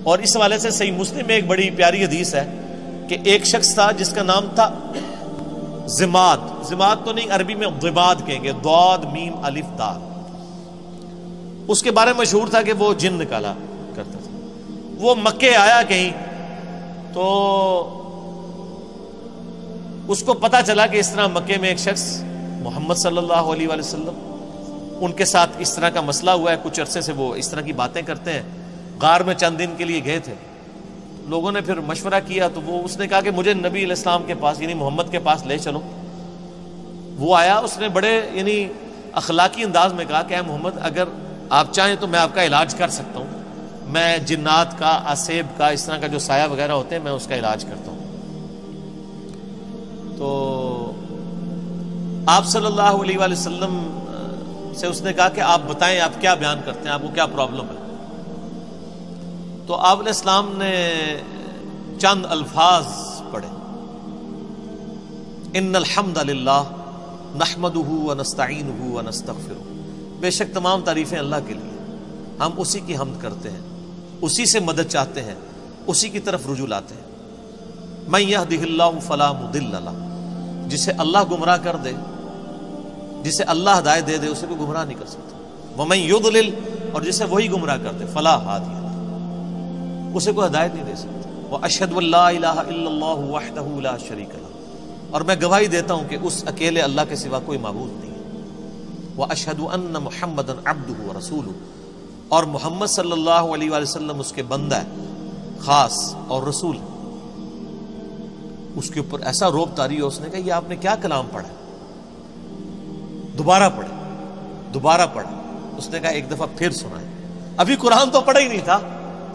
اور اس حوالے سے صحیح مسلم میں ایک بڑی پیاری حدیث ہے کہ ایک شخص تھا جس کا نام تھا زماد. زماد تو نہیں، عربی میں ضباد کہیں گے، ضاد میم الف دال. اس کے بارے میں مشہور تھا کہ وہ جن نکالا کرتا تھا. وہ مکے آیا کہیں تو اس کو پتا چلا کہ اس طرح مکے میں ایک شخص محمد صلی اللہ علیہ وآلہ وسلم ان کے ساتھ اس طرح کا مسئلہ ہوا ہے. کچھ عرصے سے وہ اس طرح کی باتیں کرتے ہیں. غار میں چند دن کے لیے گئے تھے. لوگوں نے پھر مشورہ کیا تو اس نے کہا کہ مجھے نبی علیہ السلام کے پاس یعنی محمد کے پاس لے چلو. وہ آیا، اس نے بڑے یعنی اخلاقی انداز میں کہا کہ اے محمد، اگر آپ چاہیں تو میں آپ کا علاج کر سکتا ہوں. میں جنات کا، اسیب کا، اس طرح کا جو سایہ وغیرہ ہوتے ہیں میں اس کا علاج کرتا ہوں. تو آپ صلی اللہ علیہ وآلہ وسلم سے اس نے کہا کہ آپ بتائیں آپ کیا بیان کرتے ہیں، آپ کو کیا پرابلم ہے. تو آپ علیہ السلام نے چند الفاظ پڑھے، ان الحمد للہ نحمدہ ونستعینہ ونستغفرہ. بے شک تمام تعریفیں اللہ کے لیے، ہم اسی کی حمد کرتے ہیں، اسی سے مدد چاہتے ہیں، اسی کی طرف رجوع لاتے ہیں. من یہدہ اللہ فلا مضل لہ، جسے اللہ گمراہ کر دے، جسے اللہ ہدایت دے دے، اسے کوئی گمراہ نہیں کر سکتا. ومن یضلل، اور جسے وہی گمراہ کر دے، فلا ہادی لہ، اسے کوئی ہدایت نہیں دے سکتا. واشہد ان لا الہ الا اللہ وحدہ لا شریک لہ، اور میں گواہی دیتا ہوں کہ اس اکیلے اللہ کے سوا کوئی معبود نہیں ہے. واشہد ان محمدا عبدہ ورسولہ، اور محمد صلی اللہ علیہ وآلہ وسلم اس کے بندہ ہے خاص اور رسول. اس کے اوپر ایسا روب طاری ہو، اس نے کہا یہ آپ نے کیا کلام پڑھا؟ دوبارہ پڑھے، دوبارہ پڑھا. اس نے کہا ایک دفعہ پھر سنائے. ابھی قرآن تو پڑھا ہی نہیں تھا،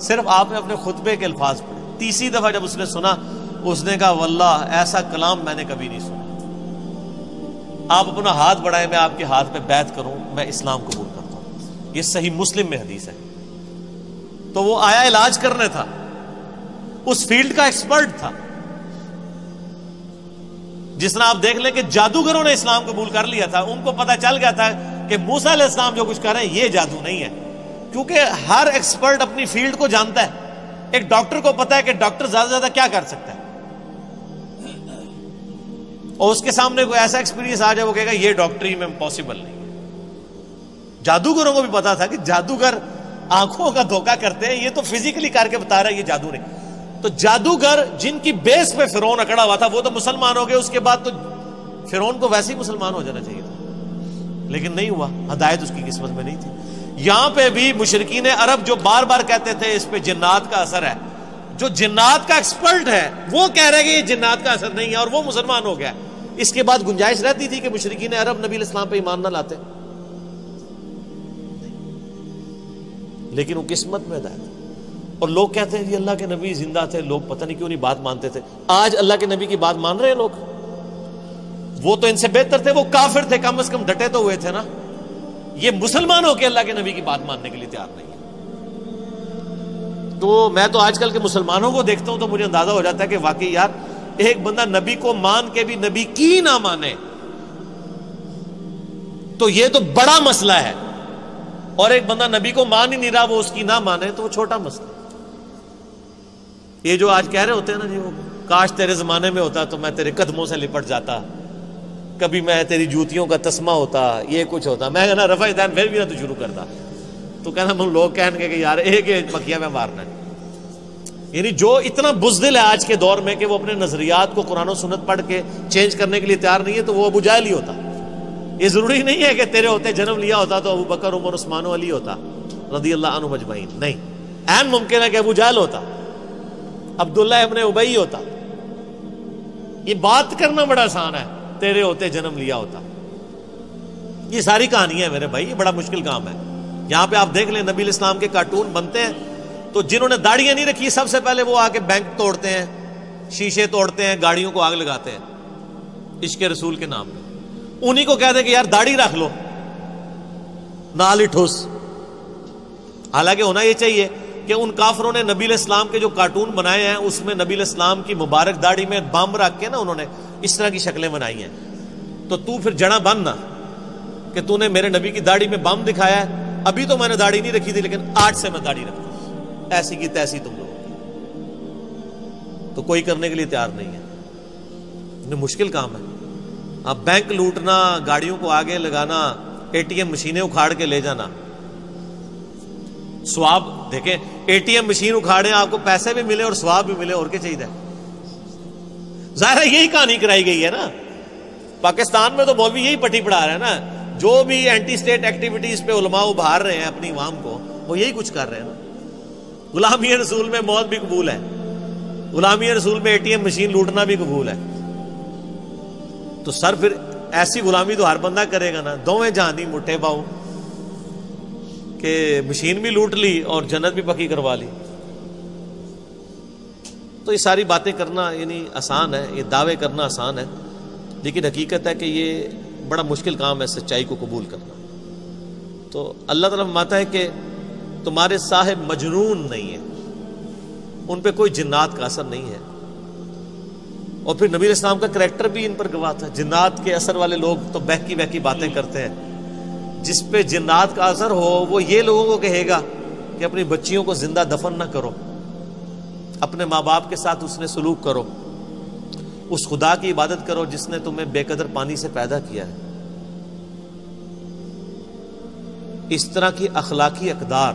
صرف آپ نے اپنے خطبے کے الفاظ پڑھے. تیسری دفعہ جب اس نے سنا، اس نے کہا واللہ ایسا کلام میں نے کبھی نہیں سنا. آپ اپنا ہاتھ بڑھائیں، میں آپ کے ہاتھ پہ بیعت کروں، میں اسلام قبول کرتا ہوں. یہ صحیح مسلم میں حدیث ہے. تو وہ آیا علاج کرنے تھا، اس فیلڈ کا ایکسپرٹ تھا. جس طرح آپ دیکھ لیں کہ جادوگروں نے اسلام قبول کر لیا تھا، ان کو پتہ چل گیا تھا کہ موسیٰ علیہ السلام جو کچھ کر رہے ہیں یہ جادو نہیں ہے، کیونکہ ہر ایکسپرٹ اپنی فیلڈ کو جانتا ہے. ایک ڈاکٹر کو پتا ہے کہ ڈاکٹر زیادہ سے زیادہ کیا کر سکتا ہے، اور اس کے سامنے کوئی ایسا ایکسپیرینس آ جائے وہ کہے گا یہ ڈاکٹری میں پاسبل نہیں. جادوگروں کو بھی پتا تھا کہ جادوگر آنکھوں کا دھوکہ کرتے ہیں، یہ تو فزیکلی کر کے بتا رہا ہے یہ جادو نہیں. تو جادوگر جن کی بیس پہ فرعون اکڑا ہوا تھا وہ تو مسلمان ہو گئے، اس کے بعد تو فرعون کو ویسے ہی مسلمان ہو جانا چاہیے تھا، لیکن نہیں ہوا، ہدایت اس کی قسمت میں نہیں تھی. یہاں پہ بھی مشرکین عرب جو بار بار کہتے تھے اس پہ جنات کا اثر ہے، جو جنات کا ایکسپرٹ ہے وہ کہہ رہے کہ یہ جنات کا اثر نہیں ہے، اور وہ مسلمان ہو گیا. اس کے بعد گنجائش رہتی تھی کہ مشرکین عرب نبی علیہ السلام پہ ایمان نہ لاتے، لیکن وہ قسمت میں ہدایت. اور لوگ کہتے ہیں جی اللہ کے نبی زندہ تھے، لوگ پتہ نہیں کیوں نہیں بات مانتے تھے. آج اللہ کے نبی کی بات مان رہے ہیں لوگ. وہ تو ان سے بہتر تھے، وہ کافر تھے، کم از کم ڈٹے تو ہوئے تھے نا. یہ مسلمان ہو کے اللہ کے نبی کی بات ماننے کے لیے تیار نہیں ہے. تو میں تو آج کل کے مسلمانوں کو دیکھتا ہوں تو مجھے اندازہ ہو جاتا ہے کہ واقعی یار ایک بندہ نبی کو مان کے بھی نبی کی نہ مانے تو یہ تو بڑا مسئلہ ہے، اور ایک بندہ نبی کو مان ہی نہیں رہا وہ اس کی نہ مانے تو وہ چھوٹا مسئلہ. یہ جو آج کہہ رہے ہوتے ہیں نا جی وہ کاش تیرے زمانے میں ہوتا تو میں تیرے قدموں سے لپٹ جاتا، کبھی میں تیری جوتیوں کا تسمہ ہوتا، یہ کچھ ہوتا، میں کہنا رفع دین پھر بھی نہ تو شروع کرتا. تو کہنا من لوگ کہیں گے کہ یار ایک مکھیا میں مارنا ہے. یعنی جو اتنا بزدل ہے آج کے دور میں کہ وہ اپنے نظریات کو قرآن و سنت پڑھ کے چینج کرنے کے لیے تیار نہیں ہے، تو وہ ابو جہل ہی ہوتا. یہ ضروری نہیں ہے کہ تیرے ہوتے جنم لیا ہوتا تو ابو بکر عمر عثمان و علی ہوتا رضی اللہ عنہ مجمعین. نہیں، عین ممکن ہے کہ ابو جہل ہوتا، عبداللہ ابن ابی ہوتا. یہ بات کرنا بڑا آسان ہے، تیرے ہوتے جنم لیا ہوتا. یہ ساری کہانی ہے میرے بھائی، یہ بڑا مشکل کام ہے. یہاں پہ آپ دیکھ لیں نبی علیہ السلام کے کارٹون بنتے ہیں تو جنہوں نے داڑیاں نہیں رکھی سب سے پہلے وہ آ کے بینک توڑتے ہیں، شیشے توڑتے ہیں، گاڑیوں کو آگ لگاتے ہیں عشق رسول کے نام پہ. انہی کو کہتے ہیں کہ یار داڑھی رکھ لو، نال ہی ٹھوس. حالانکہ ہونا یہ چاہیے کہ ان کافروں نے نبی علیہ السلام کے جو کارٹون بنائے ہیں اس میں نبی علیہ السلام کی مبارک داڑھی میں بم رکھ کے نا انہوں نے اس طرح کی شکلیں بنائی ہیں. تو پھر جڑا بن نا کہ تو نے میرے نبی کی داڑھی میں بم دکھایا ہے. ابھی تو میں نے داڑھی نہیں رکھی تھی لیکن آج سے میں داڑھی رکھتا ہوں. ایسی کی تیسی تم لوگوں کی، تو کوئی کرنے کے لیے تیار نہیں ہے. مشکل کام ہے. اب بینک لوٹنا، گاڑیوں کو آگے لگانا، اے ٹی ایم مشینیں اکھاڑ کے لے جانا. ثواب دیکھیں، اے ٹی ایم مشین اکھاڑے آپ کو پیسے بھی ملے اور ثواب بھی ملے، اور کیا چاہیے. ظاہر ہے یہی کہانی کرائی گئی ہے نا. پاکستان میں تو مولوی یہی پٹی پڑھا رہے ہیں نا. جو بھی اینٹی اسٹیٹ ایکٹیویٹیز پہ علماء ابھار رہے ہیں اپنی عوام کو، وہ یہی کچھ کر رہے ہیں نا. غلامی رسول میں موت بھی قبول ہے، غلامی رسول میں اے ٹی ایم مشین لوٹنا بھی قبول ہے. تو سر پھر ایسی غلامی تو ہر بندہ کرے گا نا. دوویں جہان دی مٹھے پاؤ کہ مشین بھی لوٹ لی اور جنت بھی پکی کروا لی. تو یہ ساری باتیں کرنا یعنی آسان ہے، یہ دعوے کرنا آسان ہے، لیکن حقیقت ہے کہ یہ بڑا مشکل کام ہے سچائی کو قبول کرنا. تو اللہ تعالیٰ فرماتا ہے کہ تمہارے صاحب مجنون نہیں ہیں، ان پہ کوئی جنات کا اثر نہیں ہے. اور پھر نبی علیہ السلام کا کریکٹر بھی ان پر گواہ تھا. جنات کے اثر والے لوگ تو بہکی بہکی باتیں کرتے ہیں. جس پہ جنات کا اثر ہو وہ یہ لوگوں کو کہے گا کہ اپنی بچیوں کو زندہ دفن نہ کرو، اپنے ماں باپ کے ساتھ اس نے سلوک کرو، اس خدا کی عبادت کرو جس نے تمہیں بے قدر پانی سے پیدا کیا ہے. اس طرح کی اخلاقی اقدار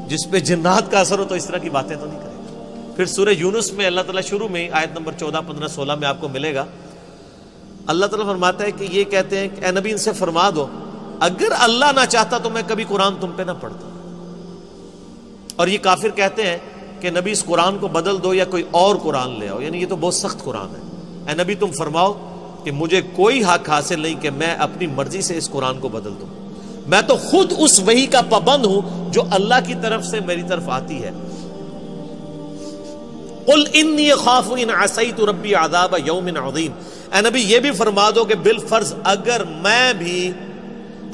جس پہ جنات کا اثر ہو تو اس طرح کی باتیں تو نہیں کرے. پھر سورہ یونس میں اللہ تعالیٰ شروع میں آیت نمبر 14، 15، 16 میں آپ کو ملے گا. اللہ تعالیٰ فرماتا ہے کہ یہ کہتے ہیں کہ اے نبی ان سے فرما دو اگر اللہ نہ چاہتا تو میں کبھی قرآن تم پہ نہ پڑھتا. اور یہ کافر کہتے ہیں کہ نبی اس قرآن کو بدل دو یا کوئی اور قرآن لے آؤ، یعنی یہ تو بہت سخت قرآن ہے. اے نبی تم فرماؤ کہ مجھے کوئی حق حاصل نہیں کہ میں اپنی مرضی سے اس قرآن کو بدل دوں. میں تو خود اس وحی کا پابند ہوں جو اللہ کی طرف سے میری طرف آتی ہے. قل انی اخاف ان عصیت ربی عذاب یوم عظیم. اے نبی یہ بھی فرما دو کہ بالفرض اگر میں بھی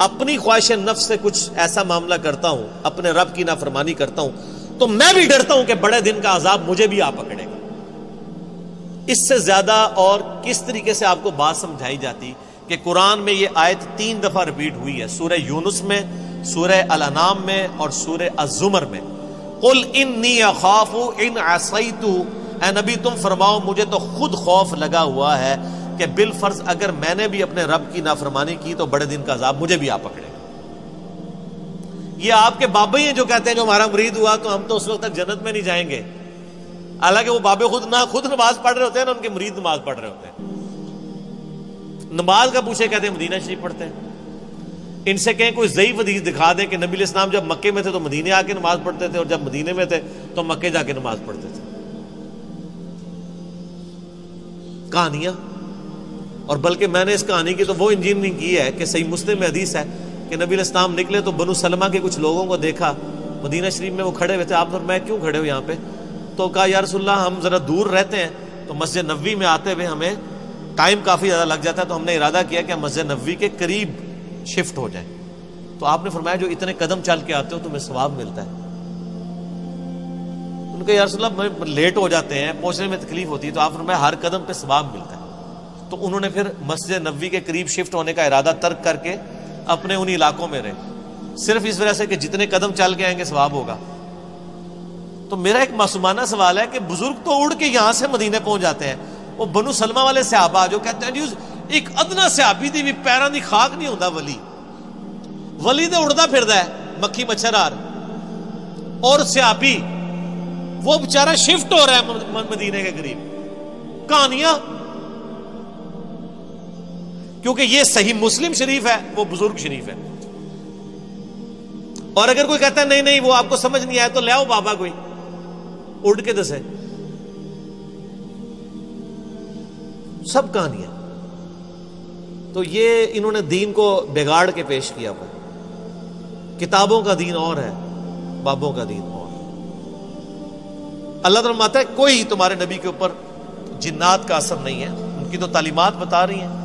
اپنی خواہش نفس سے کچھ ایسا معاملہ کرتا ہوں، اپنے رب کی نافرمانی کرتا ہوں، تو میں بھی ڈرتا ہوں کہ بڑے دن کا عذاب مجھے بھی آ پکڑے گا. اس سے زیادہ اور کس طریقے سے آپ کو بات سمجھائی جاتی کہ قرآن میں یہ آیت 3 دفعہ ریپیٹ ہوئی ہے، سورہ یونس میں، سورہ الانعام میں اور سورہ الزمر میں. قل انی اخاف ان عصیت. اے نبی تم فرماؤ مجھے تو خود خوف لگا ہوا ہے کہ بالفرض اگر میں نے بھی اپنے رب کی نافرمانی کی تو بڑے دن کا عذاب مجھے بھی آ پکڑے گا. یہ آپ کے بابا ہی ہیں جو کہتے ہیں جو ہمارا مرید ہوا تو ہم تو اس وقت تک جنت میں نہیں جائیں گے. حالانکہ وہ بابے خود نماز پڑھ رہے ہوتے ہیں نا، ان کے مرید نماز پڑھ رہے ہوتے ہیں. نماز کا پوچھے کہتے ہیں مدینہ شریف پڑھتے ہیں. ان سے کہیں کوئی ضعیف حدیث دکھا دیں کہ نبی علیہ السلام جب مکے میں تھے تو مدینے آ کے نماز پڑھتے تھے اور جب مدینے میں تھے تو مکے جا کے نماز پڑھتے تھے. کہانیاں. اور بلکہ میں نے اس کہانی کی تو وہ انجینئرنگ کی ہے کہ صحیح مسلم میں حدیث ہے کہ نبی علیہ السلام نکلے تو بنو سلمہ کے کچھ لوگوں کو دیکھا مدینہ شریف میں، وہ کھڑے ہوئے تھے. آپ نے میں کیوں کھڑے ہو یہاں پہ؟ تو کہا یا رسول اللہ ہم ذرا دور رہتے ہیں تو مسجد نبوی میں آتے ہوئے ہمیں ٹائم کافی زیادہ لگ جاتا ہے، تو ہم نے ارادہ کیا کہ ہم مسجد نبوی کے قریب شفٹ ہو جائیں. تو آپ نے فرمایا جو اتنے قدم چل کے آتے ہو تمہیں ثواب ملتا ہے. ان کا یا رسول اللہ لیٹ ہو جاتے ہیں، پہنچنے میں تکلیف ہوتی ہے. تو آپ نے فرمایا ہر قدم پہ ثواب ملتا ہے. تو انہوں نے پھر مسجد نبوی کے قریب شفٹ ہونے کا ارادہ ترک کر کے اپنے ان علاقوں میں رہے، صرف اس وجہ سے کہ جتنے قدم چل کے آئیں گے ثواب ہوگا. تو میرا ایک معصومانہ سوال ہے کہ بزرگ تو اڑ کے یہاں سے مدینے پہنچ جاتے ہیں، وہ بنو سلمہ والے صحابہ جو کہتے ہیں ایک ادنا صحابی دی بھی پیراں دی خاک نہیں ہوندا ولی تے اڑدا پھردا ہے مکھی مچھر آر، اور صحابی وہ بیچارہ شفٹ ہو رہا ہے مدینے کے قریب. کہانیاں. کیونکہ یہ صحیح مسلم شریف ہے، وہ بزرگ شریف ہے. اور اگر کوئی کہتا ہے نہیں نہیں وہ آپ کو سمجھ نہیں آیا تو لے آؤ بابا کوئی اڑ کے دسے. سب کہانیاں. تو یہ انہوں نے دین کو بگاڑ کے پیش کیا ہوا. کتابوں کا دین اور ہے، بابوں کا دین اور. اللہ تعالیٰ فرماتا ہے کوئی تمہارے نبی کے اوپر جنات کا اثر نہیں ہے، ان کی تو تعلیمات بتا رہی ہیں.